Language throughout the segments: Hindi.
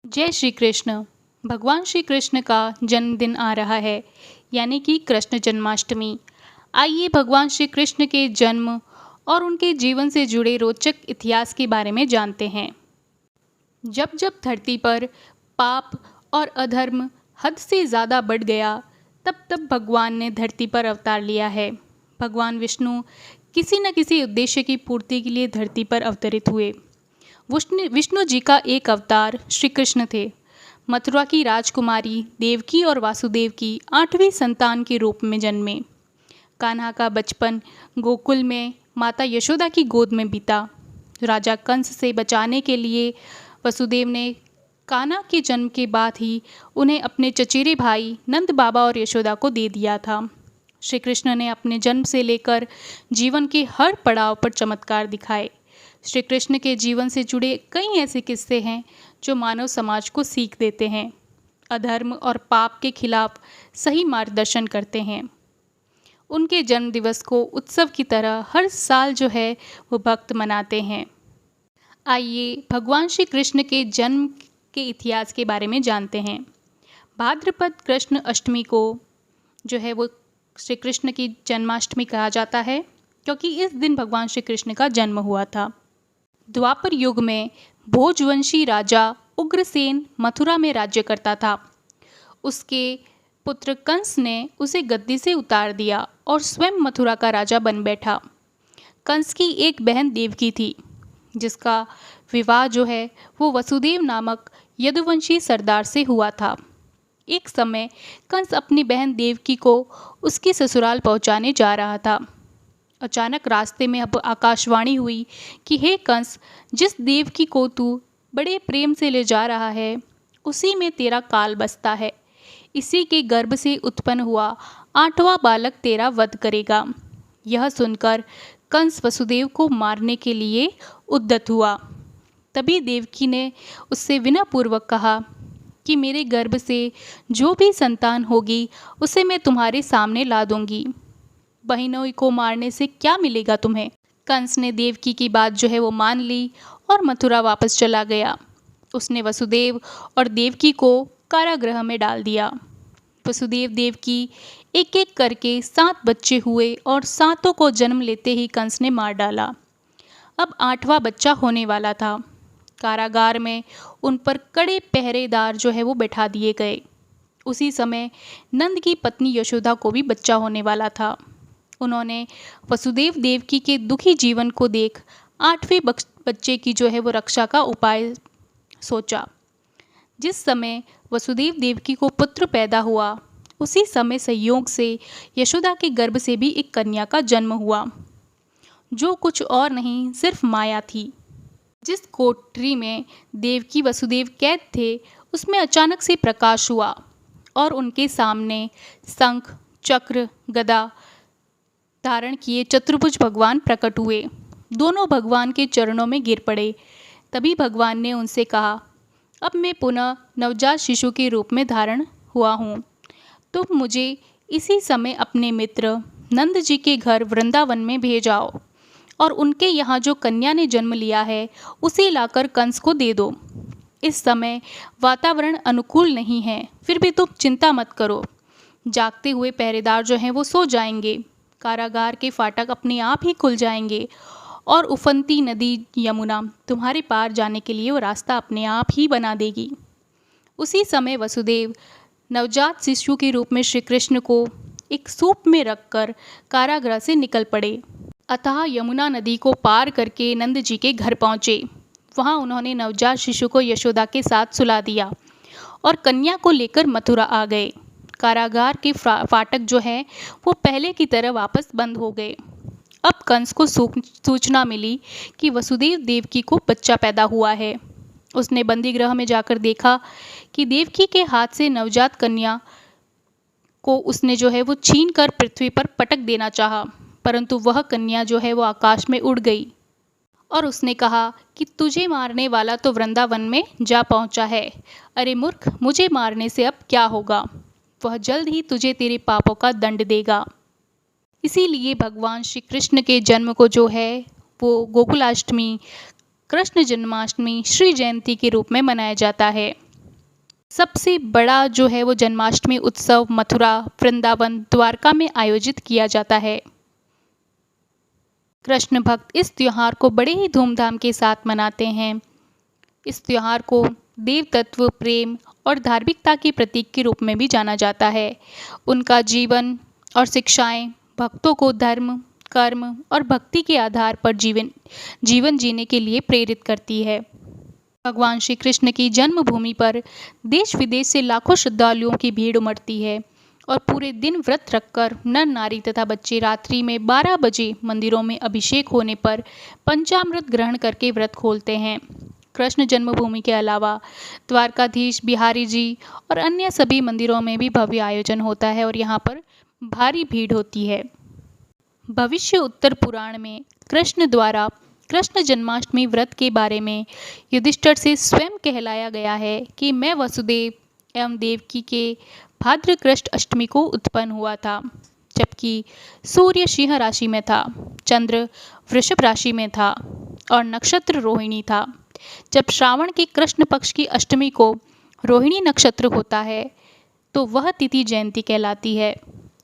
जय श्री कृष्ण। भगवान श्री कृष्ण का जन्मदिन आ रहा है, यानी कि कृष्ण जन्माष्टमी। आइए भगवान श्री कृष्ण के जन्म और उनके जीवन से जुड़े रोचक इतिहास के बारे में जानते हैं। जब जब धरती पर पाप और अधर्म हद से ज़्यादा बढ़ गया, तब तब भगवान ने धरती पर अवतार लिया है। भगवान विष्णु किसी न किसी उद्देश्य की पूर्ति के लिए धरती पर अवतरित हुए। विष्णु जी का एक अवतार श्री कृष्ण थे। मथुरा की राजकुमारी देवकी और वासुदेव की 8वीं संतान के रूप में जन्मे। कान्हा का बचपन गोकुल में माता यशोदा की गोद में बीता। राजा कंस से बचाने के लिए वसुदेव ने कान्हा के जन्म के बाद ही उन्हें अपने चचेरे भाई नंद बाबा और यशोदा को दे दिया था। श्री कृष्ण ने अपने जन्म से लेकर जीवन के हर पड़ाव पर चमत्कार दिखाए। श्री कृष्ण के जीवन से जुड़े कई ऐसे किस्से हैं जो मानव समाज को सीख देते हैं, अधर्म और पाप के खिलाफ सही मार्गदर्शन करते हैं। उनके जन्म दिवस को उत्सव की तरह हर साल जो है वो भक्त मनाते हैं। आइए भगवान श्री कृष्ण के जन्म के इतिहास के बारे में जानते हैं। भाद्रपद कृष्ण अष्टमी को जो है वो श्री कृष्ण की जन्माष्टमी कहा जाता है, क्योंकि इस दिन भगवान श्री कृष्ण का जन्म हुआ था। द्वापर युग में भोजवंशी राजा उग्रसेन मथुरा में राज्य करता था। उसके पुत्र कंस ने उसे गद्दी से उतार दिया और स्वयं मथुरा का राजा बन बैठा। कंस की एक बहन देवकी थी, जिसका विवाह जो है वो वसुदेव नामक यदुवंशी सरदार से हुआ था। एक समय कंस अपनी बहन देवकी को उसके ससुराल पहुंचाने जा रहा था। अचानक रास्ते में अब आकाशवाणी हुई कि हे कंस, जिस देवकी को तू बड़े प्रेम से ले जा रहा है, उसी में तेरा काल बसता है। इसी के गर्भ से उत्पन्न हुआ 8वां बालक तेरा वध करेगा। यह सुनकर कंस वसुदेव को मारने के लिए उद्यत हुआ। तभी देवकी ने उससे विनयपूर्वक कहा कि मेरे गर्भ से जो भी संतान होगी उसे मैं तुम्हारे सामने ला दूंगी। बहनोई को मारने से क्या मिलेगा तुम्हें। कंस ने देवकी की बात जो है वो मान ली और मथुरा वापस चला गया। उसने वसुदेव और देवकी को कारागृह में डाल दिया। वसुदेव देवकी एक एक करके 7 बच्चे हुए और सातों को जन्म लेते ही कंस ने मार डाला। अब 8वां बच्चा होने वाला था। कारागार में उन पर कड़े पहरेदार जो है वो बैठा दिए गए। उसी समय नंद की पत्नी यशोदा को भी बच्चा होने वाला था। उन्होंने वसुदेव देवकी के दुखी जीवन को देख 8वें बच्चे की जो है वो रक्षा का उपाय सोचा। जिस समय वसुदेव देवकी को पुत्र पैदा हुआ, उसी समय संयोग से यशोदा के गर्भ से भी एक कन्या का जन्म हुआ, जो कुछ और नहीं सिर्फ माया थी। जिस कोठरी में देवकी वसुदेव कैद थे, उसमें अचानक से प्रकाश हुआ और उनके सामने शंख चक्र गदा धारण किए चतुर्भुज भगवान प्रकट हुए। दोनों भगवान के चरणों में गिर पड़े। तभी भगवान ने उनसे कहा, अब मैं पुनः नवजात शिशु के रूप में धारण हुआ हूँ। तुम मुझे इसी समय अपने मित्र नंद जी के घर वृंदावन में भेजाओ और उनके यहाँ जो कन्या ने जन्म लिया है उसे लाकर कंस को दे दो। इस समय वातावरण अनुकूल नहीं है, फिर भी तुम चिंता मत करो। जागते हुए पहरेदार जो हैं वो सो जाएंगे। कारागार के फाटक अपने आप ही खुल जाएंगे और उफनती नदी यमुना तुम्हारे पार जाने के लिए वो रास्ता अपने आप ही बना देगी। उसी समय वसुदेव नवजात शिशु के रूप में श्री कृष्ण को एक सूप में रखकर कारागृह से निकल पड़े। अतः यमुना नदी को पार करके नंद जी के घर पहुँचे। वहाँ उन्होंने नवजात शिशु को यशोदा के साथ सुला दिया और कन्या को लेकर मथुरा आ गए। कारागार के फाटक जो है वो पहले की तरह वापस बंद हो गए। अब कंस को सूचना मिली कि वसुदेव देवकी को बच्चा पैदा हुआ है। उसने बंदीगृह में जाकर देखा कि देवकी के हाथ से नवजात कन्या को उसने जो है वो छीन कर पृथ्वी पर पटक देना चाहा, परंतु वह कन्या जो है वो आकाश में उड़ गई और उसने कहा कि तुझे मारने वाला तो वृंदावन में जा पहुंचा है। अरे मूर्ख, मुझे मारने से अब क्या होगा। वह जल्द ही तुझे तेरे पापों का दंड देगा। इसीलिए भगवान श्री कृष्ण के जन्म को जो है वो गोकुलाष्टमी, कृष्ण जन्माष्टमी, श्री जयंती के रूप में मनाया जाता है। सबसे बड़ा जो है वो जन्माष्टमी उत्सव मथुरा, वृंदावन, द्वारका में आयोजित किया जाता है। कृष्ण भक्त इस त्योहार को बड़े ही धूमधाम के साथ मनाते हैं। इस त्योहार को देव तत्व, प्रेम और धार्मिकता के प्रतीक के रूप में भी जाना जाता है। उनका जीवन और शिक्षाएं भक्तों को धर्म, कर्म और भक्ति के आधार पर जीवन जीने के लिए प्रेरित करती है। भगवान श्री कृष्ण की जन्मभूमि पर देश विदेश से लाखों श्रद्धालुओं की भीड़ उमड़ती है और पूरे दिन व्रत रखकर नर नारी तथा बच्चे रात्रि में 12 बजे मंदिरों में अभिषेक होने पर पंचामृत ग्रहण करके व्रत खोलते हैं। कृष्ण जन्मभूमि के अलावा द्वारकाधीश, बिहारी जी और अन्य सभी मंदिरों में भी भव्य आयोजन होता है और यहाँ पर भारी भीड़ होती है। भविष्य उत्तर पुराण में कृष्ण द्वारा कृष्ण जन्माष्टमी व्रत के बारे में युधिष्ठिर से स्वयं कहलाया गया है कि मैं वसुदेव एवं देवकी के भाद्र कृष्ण अष्टमी को उत्पन्न हुआ था, जबकि सूर्य सिंह राशि में था, चंद्र वृषभ राशि में था और नक्षत्र रोहिणी था। जब श्रावण के कृष्ण पक्ष की अष्टमी को रोहिणी नक्षत्र होता है तो वह तिथि जयंती कहलाती है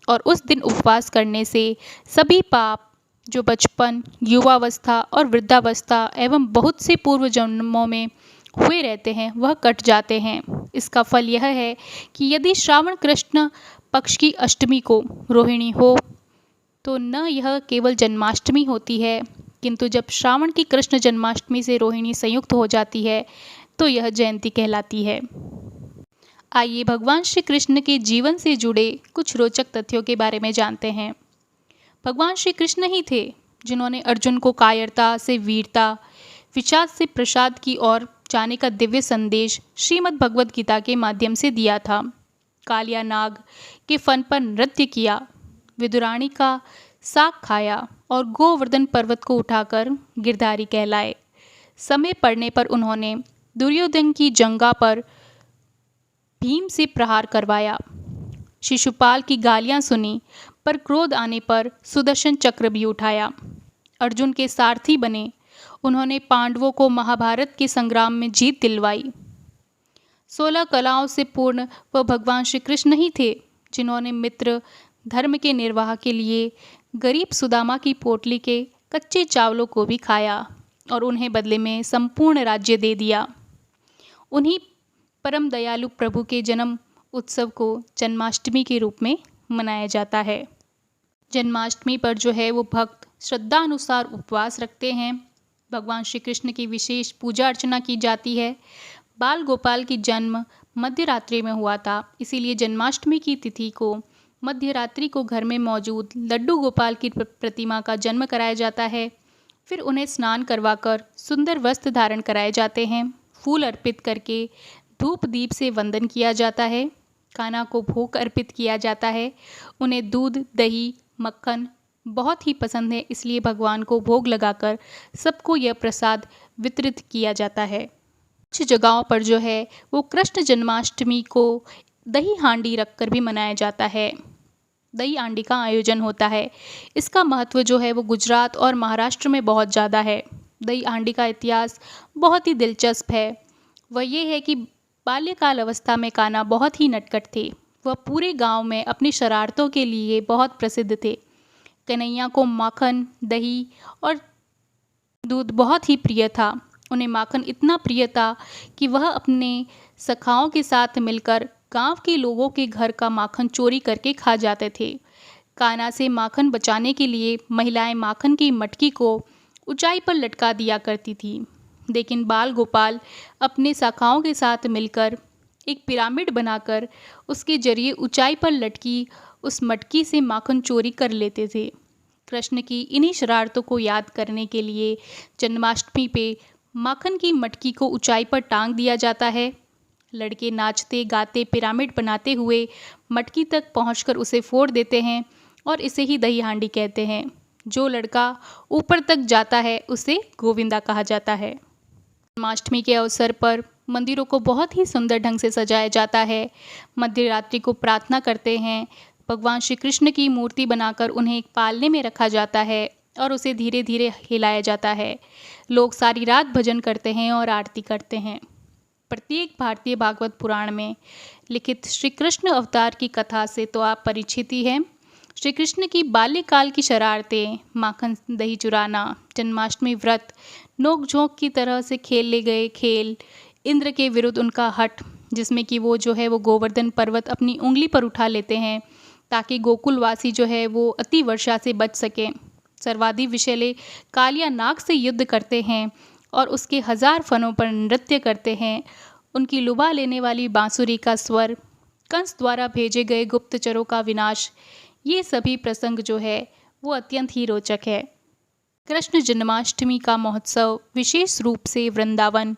और उस दिन उपवास करने से सभी पाप जो बचपन, युवावस्था और वृद्धावस्था एवं बहुत से पूर्व जन्मों में हुए रहते हैं वह कट जाते हैं। इसका फल यह है कि यदि श्रावण कृष्ण पक्ष की अष्टमी को रोहिणी हो तो न यह केवल जन्माष्टमी होती है, किंतु जब श्रावण की कृष्ण जन्माष्टमी से रोहिणी संयुक्त हो जाती है तो यह जयंती कहलाती है। आइए भगवान श्री कृष्ण के जीवन से जुड़े कुछ रोचक तथ्यों के बारे में जानते हैं। भगवान श्री कृष्ण ही थे जिन्होंने अर्जुन को कायरता से वीरता, विषाद से प्रसाद की ओर जाने का दिव्य संदेश श्रीमद् भगवद गीता के माध्यम से दिया था। कालिया नाग के फन पर नृत्य किया, विदुराणी का साग खाया और गोवर्धन पर्वत को उठाकर गिरधारी कहलाए। समय पड़ने पर उन्होंने दुर्योधन की जंगा पर भीम से प्रहार करवाया, शिशुपाल की गालियां सुनी, पर क्रोध आने पर सुदर्शन चक्र भी उठाया। अर्जुन के सारथी बने, उन्होंने पांडवों को महाभारत के संग्राम में जीत दिलवाई। 16 कलाओं से पूर्ण वह भगवान श्री कृष्ण ही थे जिन्होंने मित्र धर्म के निर्वाह के लिए गरीब सुदामा की पोटली के कच्चे चावलों को भी खाया और उन्हें बदले में संपूर्ण राज्य दे दिया। उन्हीं परम दयालु प्रभु के जन्म उत्सव को जन्माष्टमी के रूप में मनाया जाता है। जन्माष्टमी पर जो है वो भक्त श्रद्धा अनुसार उपवास रखते हैं। भगवान श्री कृष्ण की विशेष पूजा अर्चना की जाती है। बाल गोपाल की जन्म मध्य रात्रि में हुआ था, इसीलिए जन्माष्टमी की तिथि को मध्य रात्रि को घर में मौजूद लड्डू गोपाल की प्रतिमा का जन्म कराया जाता है। फिर उन्हें स्नान करवाकर सुंदर वस्त्र धारण कराए जाते हैं। फूल अर्पित करके धूप दीप से वंदन किया जाता है। कान्हा को भोग अर्पित किया जाता है। उन्हें दूध, दही, मक्खन बहुत ही पसंद है, इसलिए भगवान को भोग लगाकर सबको यह प्रसाद वितरित किया जाता है। कुछ जगहों पर जो है वो कृष्ण जन्माष्टमी को दही हांडी रखकर भी मनाया जाता है। दही हांडी का आयोजन होता है। इसका महत्व जो है वो गुजरात और महाराष्ट्र में बहुत ज़्यादा है। दही हांडी का इतिहास बहुत ही दिलचस्प है। वह ये है कि बाल्यकाल अवस्था में कान्हा बहुत ही नटखट थे। वह पूरे गांव में अपनी शरारतों के लिए बहुत प्रसिद्ध थे। कन्हैया को माखन, दही और दूध बहुत ही प्रिय था। उन्हें माखन इतना प्रिय था कि वह अपने सखाओं के साथ मिलकर गांव के लोगों के घर का माखन चोरी करके खा जाते थे। कान्हा से माखन बचाने के लिए महिलाएं माखन की मटकी को ऊंचाई पर लटका दिया करती थी, लेकिन बाल गोपाल अपने सखाओं के साथ मिलकर एक पिरामिड बनाकर उसके जरिए ऊंचाई पर लटकी उस मटकी से माखन चोरी कर लेते थे। कृष्ण की इन्हीं शरारतों को याद करने के लिए जन्माष्टमी पे माखन की मटकी को ऊंचाई पर टांग दिया जाता है। लड़के नाचते गाते पिरामिड बनाते हुए मटकी तक पहुंचकर उसे फोड़ देते हैं और इसे ही दही हांडी कहते हैं। जो लड़का ऊपर तक जाता है उसे गोविंदा कहा जाता है। जन्माष्टमी के अवसर पर मंदिरों को बहुत ही सुंदर ढंग से सजाया जाता है। मध्य रात्रि को प्रार्थना करते हैं। भगवान श्री कृष्ण की मूर्ति बनाकर उन्हें एक पालने में रखा जाता है और उसे धीरे धीरे हिलाया जाता है। लोग सारी रात भजन करते हैं और आरती करते हैं। प्रत्येक भारतीय भागवत पुराण में लिखित श्री कृष्ण अवतार की कथा से तो आप परिचित ही हैं। श्री कृष्ण की बाल्यकाल की शरारतें, माखन दही चुराना, जन्माष्टमी व्रत, नोक-झोंक की तरह से खेले गए खेल, इंद्र के विरुद्ध उनका हठ, जिसमें कि वो जो है वो गोवर्धन पर्वत अपनी उंगली पर उठा लेते हैं ताकि गोकुलवासी जो है वो अति वर्षा से बच सकें। सर्वाधिक विषैले कालिया नाग से युद्ध करते हैं और उसके 1000 फनों पर नृत्य करते हैं। उनकी लुभा लेने वाली बांसुरी का स्वर, कंस द्वारा भेजे गए गुप्तचरों का विनाश, ये सभी प्रसंग जो है वो अत्यंत ही रोचक है। कृष्ण जन्माष्टमी का महोत्सव विशेष रूप से वृंदावन,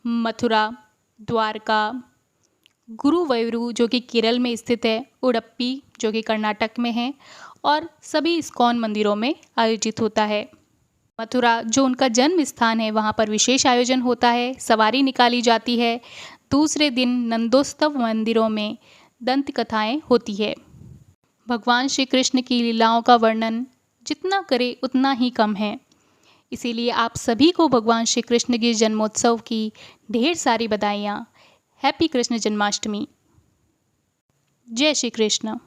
मथुरा, द्वारका, गुरुवायूर जो कि केरल में स्थित है, उडुपी जो कि कर्नाटक में है, और सभी इस्कॉन मंदिरों में आयोजित होता है। मथुरा जो उनका जन्म स्थान है, वहाँ पर विशेष आयोजन होता है, सवारी निकाली जाती है। दूसरे दिन नंदोत्सव मंदिरों में दंत कथाएँ होती है। भगवान श्री कृष्ण की लीलाओं का वर्णन जितना करे उतना ही कम है। इसीलिए आप सभी को भगवान श्री कृष्ण के जन्मोत्सव की ढेर सारी बधाइयाँ। हैप्पी कृष्ण जन्माष्टमी। जय श्री कृष्ण।